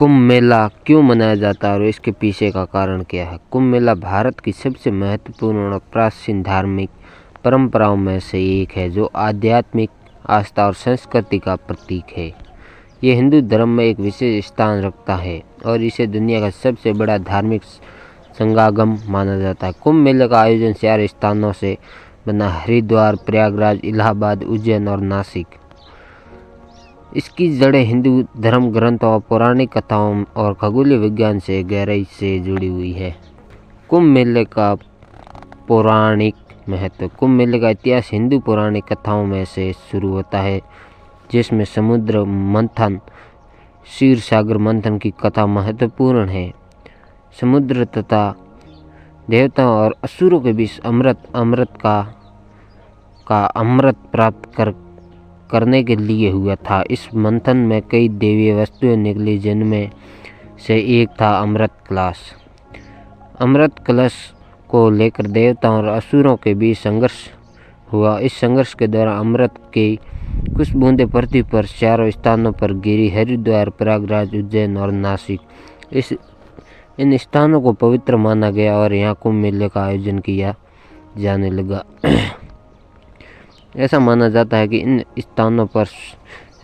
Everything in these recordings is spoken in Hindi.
कुंभ मेला क्यों मनाया जाता है और इसके पीछे का कारण क्या है? कुंभ मेला भारत की सबसे महत्वपूर्ण और प्राचीन धार्मिक परंपराओं में से एक है, जो आध्यात्मिक आस्था और संस्कृति का प्रतीक है। ये हिंदू धर्म में एक विशेष स्थान रखता है और इसे दुनिया का सबसे बड़ा धार्मिक समागम माना जाता है। कुंभ मेले का आयोजन 4 स्थानों से बना: हरिद्वार, प्रयागराज, इलाहाबाद, उज्जैन और नासिक। इसकी जड़ें हिंदू धर्म ग्रंथों, पौराणिक कथाओं और खगोलीय विज्ञान से गहराई से जुड़ी हुई है। कुंभ मेले का पौराणिक महत्व। कुंभ मेले का इतिहास हिंदू पौराणिक कथाओं में से शुरू होता है, जिसमें समुद्र मंथन, क्षीर सागर मंथन की कथा महत्वपूर्ण है। समुद्र तथा देवताओं और असुरों के बीच अमृत प्राप्त करने के लिए हुआ था। इस मंथन में कई दैवीय वस्तुएं निकली, जिनमें से एक था अमृत कलश। अमृत कलश को लेकर देवताओं और असुरों के बीच संघर्ष हुआ। इस संघर्ष के दौरान अमृत की कुछ बूंदें पृथ्वी पर 4 स्थानों पर गिरी: हरिद्वार, प्रयागराज, उज्जैन और नासिक। इन स्थानों को पवित्र माना गया और यहाँ कुंभ मेले का आयोजन किया जाने लगा। ऐसा माना जाता है कि इन स्थानों पर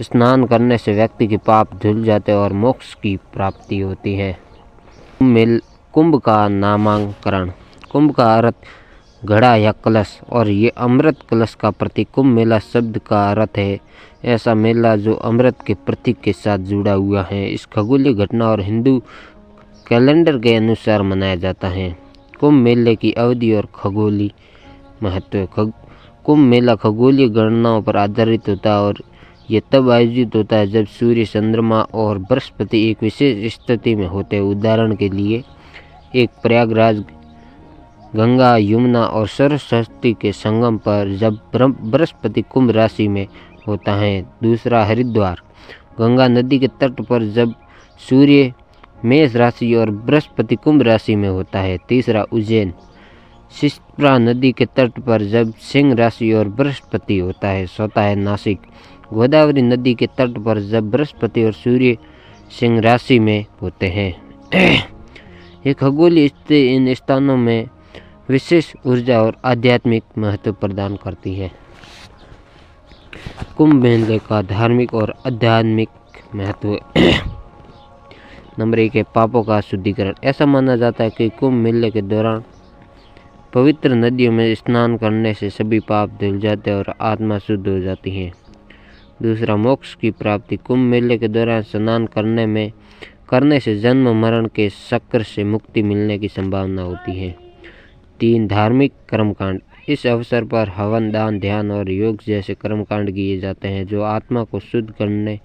स्नान करने से व्यक्ति के पाप धुल जाते और मोक्ष की प्राप्ति होती है। कुंभ का नामकरण। कुंभ का अर्थ घड़ा या कलश और ये अमृत कलश का प्रतीक। कुंभ मेला शब्द का अर्थ है ऐसा मेला जो अमृत के प्रतीक के साथ जुड़ा हुआ है। इस खगोलीय घटना और हिंदू कैलेंडर के अनुसार मनाया जाता है। कुंभ मेले की अवधि और खगोलीय महत्व। कुंभ मेला खगोलीय गणनाओं पर आधारित होता है और ये तब आयोजित होता है जब सूर्य, चंद्रमा और बृहस्पति एक विशेष स्थिति में होते हैं। उदाहरण के लिए, एक प्रयागराज गंगा, यमुना और सरस्वती के संगम पर जब बृहस्पति कुंभ राशि में होता है। दूसरा, हरिद्वार गंगा नदी के तट पर जब सूर्य मेष राशि और बृहस्पति कुंभ राशि में होता है। तीसरा, उज्जैन शिप्रा नदी के तट पर जब सिंह राशि और बृहस्पति होता है। चौथा है नासिक, गोदावरी नदी के तट पर जब बृहस्पति और सूर्य सिंह राशि में होते हैं। ये खगोलीय स्थिति इन स्थानों में विशेष ऊर्जा और आध्यात्मिक महत्व प्रदान करती है। कुंभ मेले का धार्मिक और आध्यात्मिक महत्व। नंबर 1 है पापों का शुद्धिकरण। ऐसा माना जाता है कि कुंभ मेले के दौरान पवित्र नदियों में स्नान करने से सभी पाप धुल जाते हैं और आत्मा शुद्ध हो जाती है। दूसरा, मोक्ष की प्राप्ति। कुंभ मेले के दौरान स्नान करने से जन्म मरण के चक्र से मुक्ति मिलने की संभावना होती है। 3, धार्मिक कर्मकांड। इस अवसर पर हवन, दान, ध्यान और योग जैसे कर्मकांड किए जाते हैं, जो आत्मा को शुद्ध करने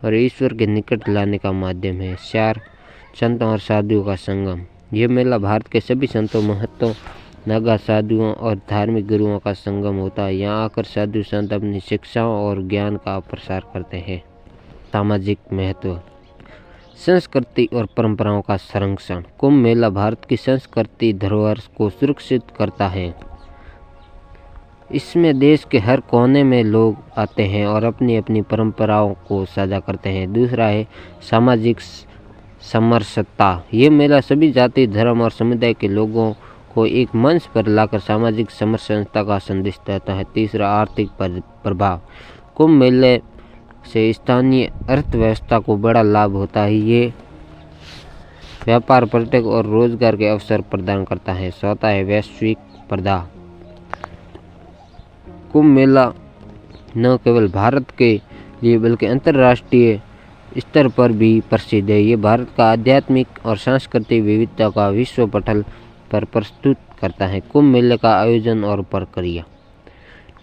और ईश्वर के निकट लाने का माध्यम है। 4, संतों और साधुओं का संगम। यह मेला भारत के सभी संतों, महंतों, नागा साधुओं और धार्मिक गुरुओं का संगम होता है। यहाँ आकर साधु संत अपनी शिक्षाओं और ज्ञान का प्रसार करते हैं। सामाजिक महत्व। संस्कृति और परंपराओं का संरक्षण। कुंभ मेला भारत की संस्कृति धरोहर को सुरक्षित करता है। इसमें देश के हर कोने में लोग आते हैं और अपनी अपनी परंपराओं को साझा करते हैं। दूसरा है सामाजिक समरसता। ये मेला सभी जाति, धर्म और समुदाय के लोगों को एक मंच पर लाकर सामाजिक समरसता का संदेश देता है। तीसरा, आर्थिक प्रभाव। कुंभ मेले से स्थानीय अर्थव्यवस्था को बड़ा लाभ होता है। ये व्यापार, पर्यटक और रोजगार के अवसर प्रदान करता है। चौथा है वैश्विक प्रभाव। कुंभ मेला न केवल भारत के लिए बल्कि अंतर्राष्ट्रीय स्तर पर भी प्रसिद्ध है। ये भारत का आध्यात्मिक और सांस्कृतिक विविधता का विश्व पटल पर प्रस्तुत करता है। कुंभ मेले का आयोजन और प्रक्रिया।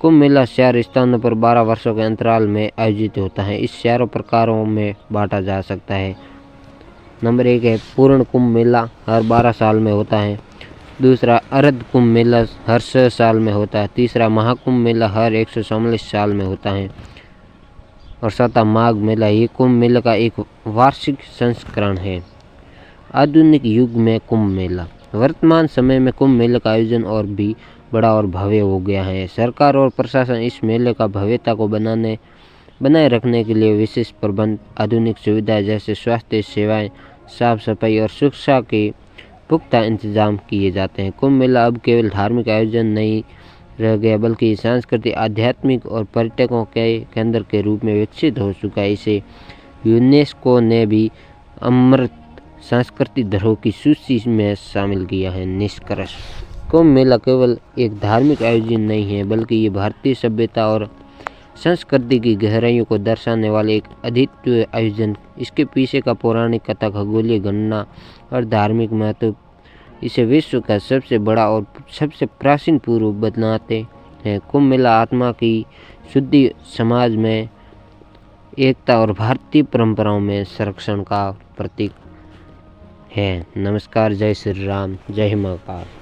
कुंभ मेला 4 स्थानों पर 12 वर्षों के अंतराल में आयोजित होता है। इस 4 प्रकारों में बांटा जा सकता है। नंबर 1 है पूर्ण कुंभ मेला, हर 12 साल में होता है। दूसरा, अर्ध कुंभ मेला हर 6 साल में होता है। तीसरा, महाकुंभ मेला हर 144 साल में होता है। और चौथा, माघ मेला। ये कुंभ मेला का एक वार्षिक संस्करण है। आधुनिक युग में कुंभ मेला। वर्तमान समय में कुंभ मेले का आयोजन और भी बड़ा और भव्य हो गया है। सरकार और प्रशासन इस मेले का भव्यता को बनाने बनाए रखने के लिए विशेष प्रबंध, आधुनिक सुविधाएं जैसे स्वास्थ्य सेवाएं, साफ सफाई और सुरक्षा के पुख्ता इंतजाम किए जाते हैं। कुंभ मेला अब केवल धार्मिक आयोजन नहीं रह गया, बल्कि सांस्कृतिक, आध्यात्मिक और पर्यटकों के केंद्र के रूप में विकसित हो चुका है। इसे यूनेस्को ने भी अमृत सांस्कृतिक धरोहर की सूची में शामिल किया है। निष्कर्ष, कुंभ मेला केवल एक धार्मिक आयोजन नहीं है, बल्कि ये भारतीय सभ्यता और संस्कृति की गहराइयों को दर्शाने वाले एक अद्वितीय आयोजन। इसके पीछे का पौराणिक कथा, खगोलीय गणना और धार्मिक महत्व इसे विश्व का सबसे बड़ा और सबसे प्राचीन पर्व बनाते हैं। कुंभ मेला आत्मा की शुद्धि, समाज में एकता और भारतीय परंपराओं में संरक्षण का प्रतीक है। नमस्कार, जय श्री राम, जय महाकाल।